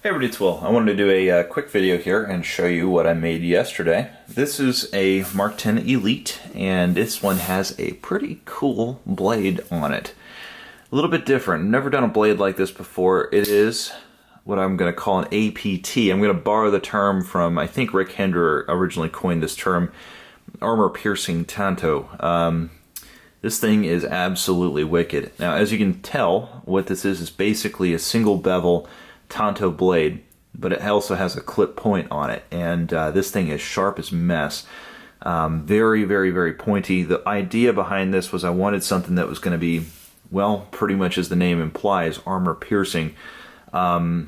Hey everybody, it's Will. I wanted to do a quick video here and show you what I made yesterday. This is a Mk10 Elite, and this one has a pretty cool blade on it. A little bit different. Never done a blade like this before. It is what I'm going to call an APT. I'm going to borrow the term from, I think Rick Hendrer originally coined this term, armor-piercing Tanto. This thing is absolutely wicked. Now, as you can tell, what this is basically a single bevel Tanto blade, but it also has a clip point on it, and this thing is sharp as mess. Very, very, very pointy. The idea behind this was I wanted something that was going to be, well, pretty much as the name implies, armor piercing. You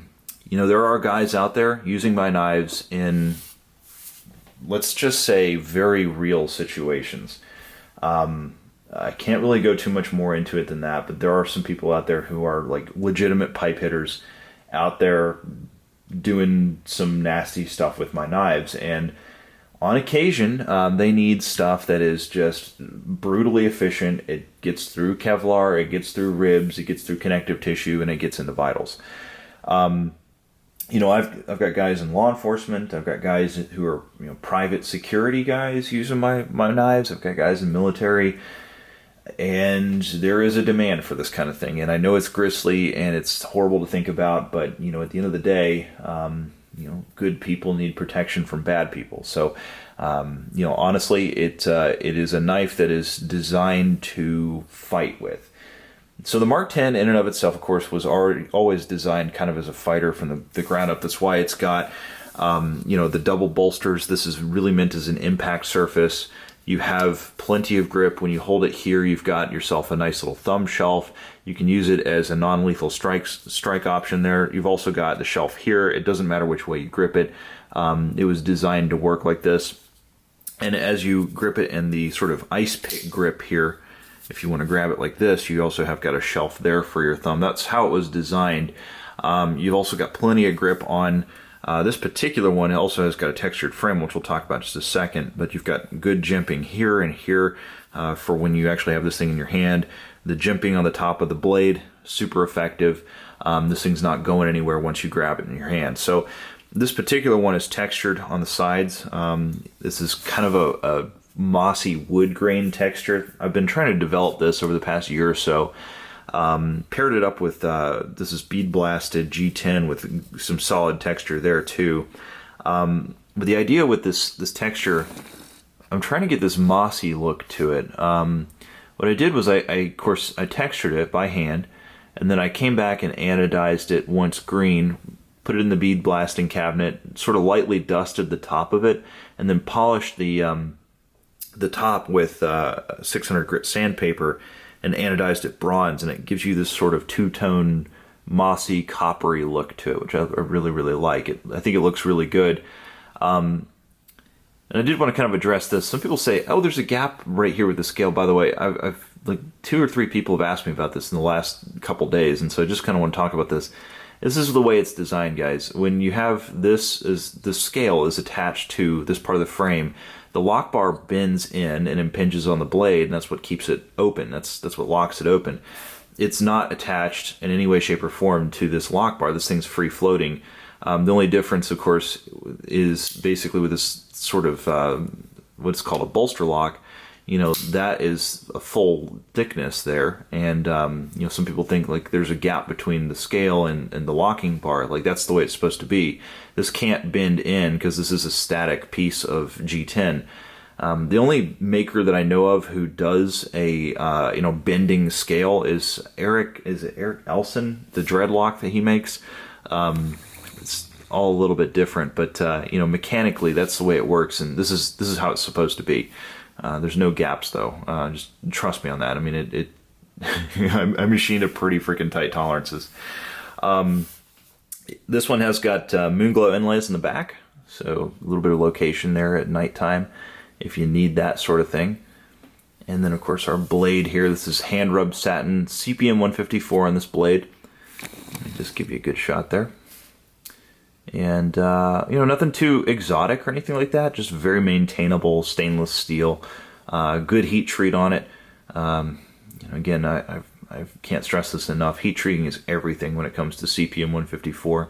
know, there are guys out there using my knives in, let's just say, very real situations. I can't really go too much more into it than that, but there are some people out there who are like legitimate pipe hitters out there doing some nasty stuff with my knives, and on occasion they need stuff that is just brutally efficient. It gets through Kevlar, it gets through ribs, it gets through connective tissue, and it gets into vitals. You know, I've got guys in law enforcement, I've got guys who are, you know, private security guys using my knives, I've got guys in military, and there is a demand for this kind of thing. And I know it's grisly and it's horrible to think about, but you know, at the end of the day, you know, good people need protection from bad people. So, you know, honestly, it is a knife that is designed to fight with. So the Mk10 in and of itself, of course, was always designed kind of as a fighter from the ground up. That's why it's got, you know, the double bolsters. This is really meant as an impact surface. You have plenty of grip. When you hold it here, you've got yourself a nice little thumb shelf. You can use it as a non-lethal strike option there. You've also got the shelf here. It doesn't matter which way you grip it. It was designed to work like this. And as you grip it in the sort of ice pick grip here, if you want to grab it like this, you also have got a shelf there for your thumb. That's how it was designed. You've also got plenty of grip on this particular one. It also has got a textured frame, which we'll talk about in just a second, but you've got good jimping here and here for when you actually have this thing in your hand. The jimping on the top of the blade, super effective. This thing's not going anywhere once you grab it in your hand. So this particular one is textured on the sides. This is kind of a mossy wood grain texture. I've been trying to develop this over the past year or so. Paired it up with this is bead blasted G10 with some solid texture there too. But the idea with this texture, I'm trying to get this mossy look to it. What I did was of course I textured it by hand, and then I came back and anodized it once green, put it in the bead blasting cabinet, sort of lightly dusted the top of it, and then polished the top with 600 grit sandpaper and anodized it bronze, and it gives you this sort of two-tone mossy coppery look to it, which I really, really like. I think it looks really good. And I did want to kind of address this. Some people say, oh, there's a gap right here with the scale. By the way, I've like 2 or 3 people have asked me about this in the last couple days, and so I just kind of want to talk about this. This is the way it's designed, guys. When you have this, the scale is attached to this part of the frame, the lock bar bends in and impinges on the blade, and that's what keeps it open. That's what locks it open. It's not attached in any way, shape, or form to this lock bar. This thing's free floating. The only difference, of course, is basically with this sort of what's called a bolster lock. You know, that is a full thickness there, and you know, some people think like there's a gap between the scale and the locking bar. Like, that's the way it's supposed to be. This can't bend in because this is a static piece of G10. The only maker that I know of who does a you know, bending scale is Eric Elson, the dreadlock that he makes. It's all a little bit different, but you know, mechanically that's the way it works, and this is how it's supposed to be. There's no gaps though. Just trust me on that. I mean, I machined a pretty freaking tight tolerances. This one has got Moonglow inlays in the back, so a little bit of location there at nighttime if you need that sort of thing. And then of course our blade here. This is hand rubbed satin, CPM 154 on this blade. Let me just give you a good shot there. And you know, nothing too exotic or anything like that, just very maintainable stainless steel. Good heat treat on it. You know, again, I've I can't stress this enough. Heat treating is everything when it comes to CPM 154.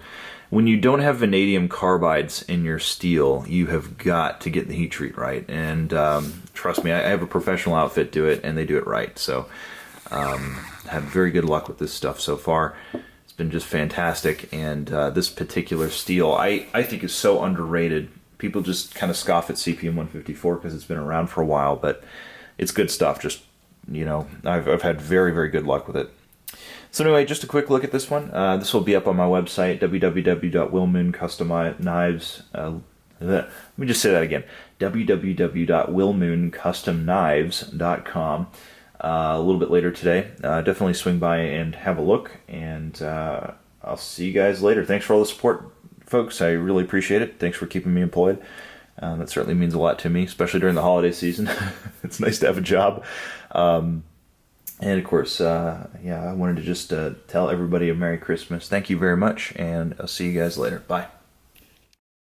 When you don't have vanadium carbides in your steel, you have got to get the heat treat right. And trust me, I have a professional outfit do it, and they do it right. So had very good luck with this stuff so far. It's been just fantastic. And this particular steel, I think is so underrated. People just kind of scoff at CPM 154 because it's been around for a while, but it's good stuff. Just, you know, I've had very, very good luck with it. So anyway, just a quick look at this one. This will be up on my website, www.willmooncustomknives. Let me just say that again, www.willmooncustomknives.com. A little bit later today. Definitely swing by and have a look, and I'll see you guys later. Thanks for all the support, folks. I really appreciate it. Thanks for keeping me employed. That certainly means a lot to me, especially during the holiday season. It's nice to have a job. And of course, yeah, I wanted to just tell everybody a Merry Christmas. Thank you very much, and I'll see you guys later. Bye.